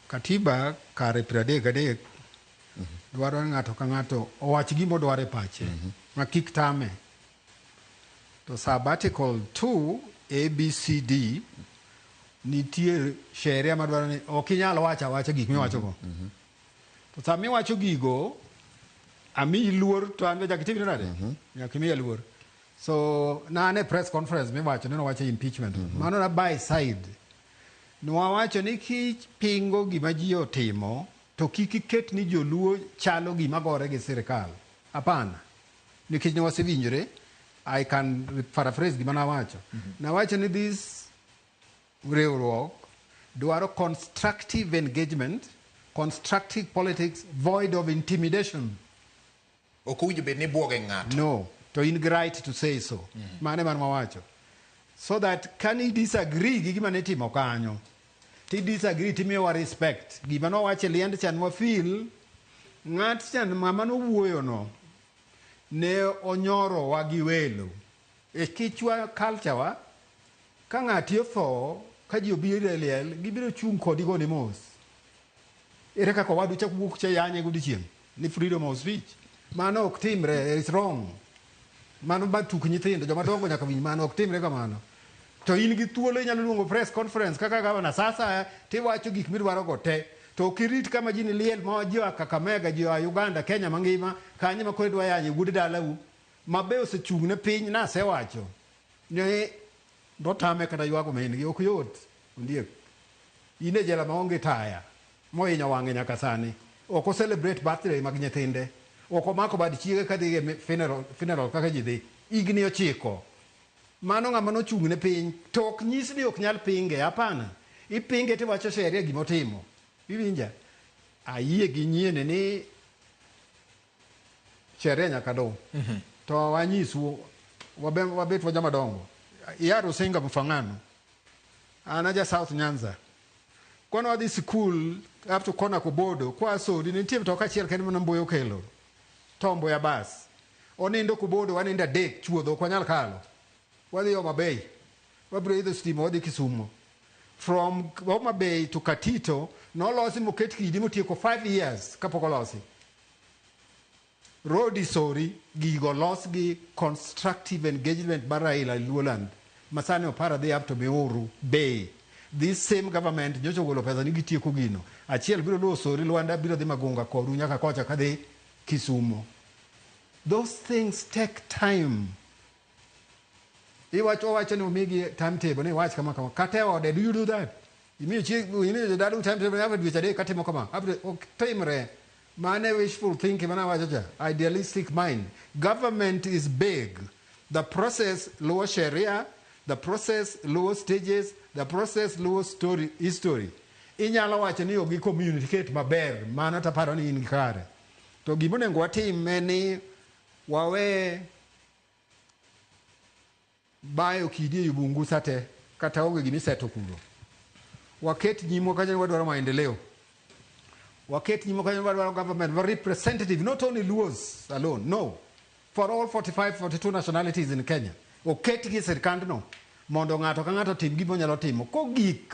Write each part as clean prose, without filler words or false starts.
katiba kare 33 dwaro ng'ato ka ng'ato owach gimo dware pache ma kik tame. To sabbatical 2 ABCD nitie sheria madwaro ni ok inyal wacha gik miwacho go. To sama iwacho gigo ami luor to an jak timne nade nyaka mi luor. So nane press conference miwacho ni wacho impeachment mano na by side nwawacho ni kich pingo gima ji otimo to kik iket ni joluo chalo gima gore gi sirikal. Hapana. Nikech ne wasewinjore I can paraphrase gima nawacho. Nawacho ni this riwruok dwaro constructive engagement, constructive politics void of intimidation. Okuwinjo bed ni buoge ng'ato. No, to in right to say so. Mane man mawacho. So that can you disagree gi gima ne timo kanyo. Ti disagree ti miwa respect. Gima no wache liend chan wa feel ng'at chan mama no wuoyo no ne onyorowa gi welo. E kichwa culture wa ka ng'ati otho ka ji obiro liel gibiro chung kodi go ni mos. Ere kaka wadu chak wuok cha yanye godiochieng ni freedom of speech. Mano ok timre, it's wrong. Mano ba tuk nyithindo joma dongo nyaka winj mano ok timre kamano. To in gi thuolo inyalo luongo press conference kaka gavana sasa tiwacho gik midwaro go te. To kirit kama jini liel ma ji wa Kakamega, ji wa Uganda, Kenya mangima kanyo ma kwedo yanye gudi dalau mabe osechung ne piny na sewacho. Ne do tame kata ywago men gi ok yot. Ondiek. Ine jela maonge taya. Moinyo wange nyaka sani. Oko celebrate birthday mag nyithinde. Oko mako bad chiege ka dhi funeral kaka ji dhi. Igni ochiko. Mano ng'ama nochung ne piny to ok nyis ni ok nyal pinge. Hapana. Ipinge tiwacho sheria gimotimo. Iwinja. Ayie gi nyiene ni sheria nyaka do. To wanyisu wabet wa jama dongo. Yaro Singa Mfangano. Anaja South Nyanza. Kono wadhi school up to kona kubodo kwa so nitie mtoka achiel kende mana mboyo kelo. Tombo ya bas. Onindo kubodo waninda dek chuodho kwa nyal kalo. Wadhi Homa Bay. Wabiro idho stima wadhi Kisumu. From Homa Bay to Katito nolosi moket kidi motieko 5 years kapok olosi. Road sorry gigo los gi constructive engagement baraila Luoland. Masani opara dhi up to Meoru Bay. This same government nyocho golo pesa ni gitieko gino. Achiel biro lo sori Luanda biro dhi Magunga kodu nyaka kocha kadhi Kisumu. Those things take time. Iwacho ni umigi timetable ni watch kama kate ode do you do that? You need that timetable have it with a day katimo kama. Time mane wishful thinking mana wajaja. Idealistic mind. Government is big. The process lower sharia, the process lower stages, the process lower story history. Inyalo wacho ni ogi communicate maber mana taparo ni in kare. To gimone ngwatim meni wawe bayo kidi yubungu sate kata oge gimiseto kulo. Waket nyimo kanya wadwaro maendeleo. Waket nyimo kanya wadwaro government representative, not only Luos alone, no. For all 42 nationalities in Kenya. Oket gi sirkand no. Mondo ng'ato ka ng'ato tim gimo nyalo timo. Kogik.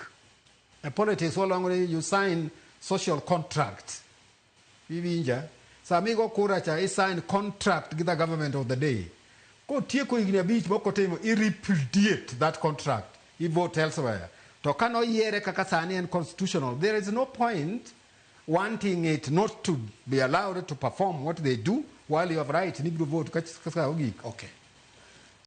A politics so long you sign social contract. Iwinja. Samigo kuracha I sign contract with the government of the day. Ko tieko igni abich moko timo I repudiate that contract. I vote elsewhere. To kano yere kaka sani and constitutional. There is no point wanting it not to be allowed to perform what they do while you have right. Nigru vote kaka ogik. Okay.